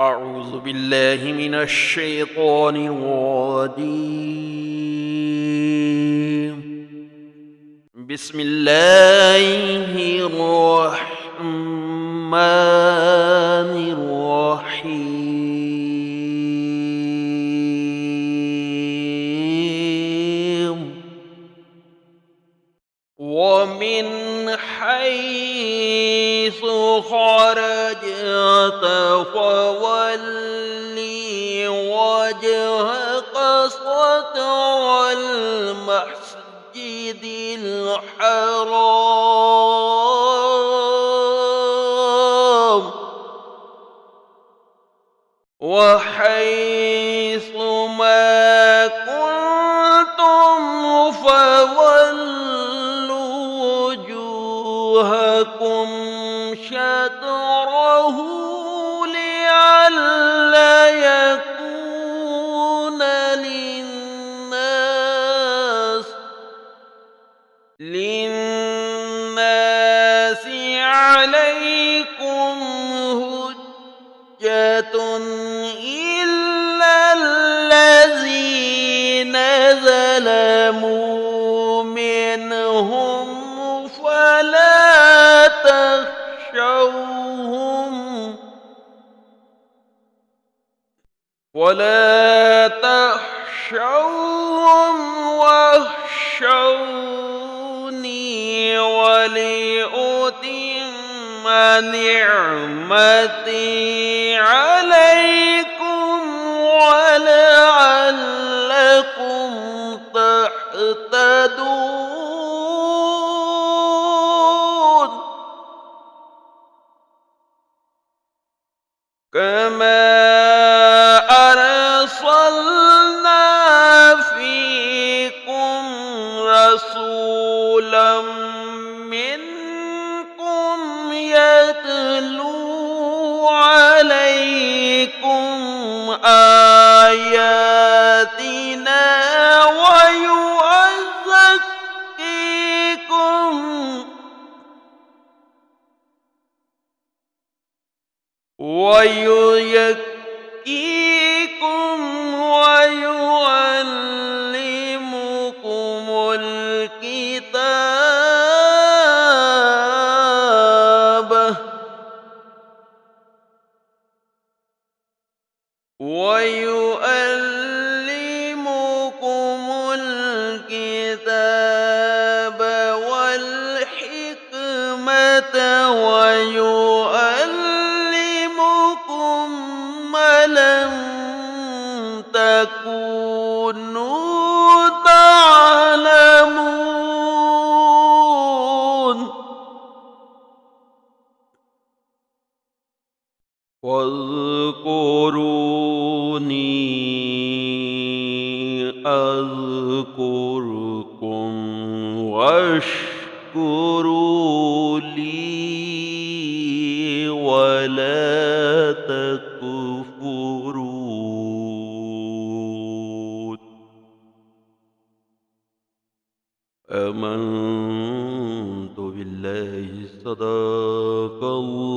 أعوذ بالله من الشيطان الرجيم. بسم الله الرحمن الرحيم. ومن حيث خرجت فولي وجهك شطر المسجد الحرام وحيث ما كنتم فولوا وجوهكم شطره لئلا يكون للناس عليكم حجة إلا الذين ظلموا منهم ولا تخشوهم واخشوني ولأتم نعمتي عليكم ولعلكم تهتدون كما أرسلنا فيكم رسولا منكم يتلو عليكم آياتنا ويزكيكم ويعلمكم الكتاب والحكمة ويعلمكم ما لم تكونوا تعلمون واذكروني أذكركم واشكروا لي ولا تكفرون آمنت بالله صدق الله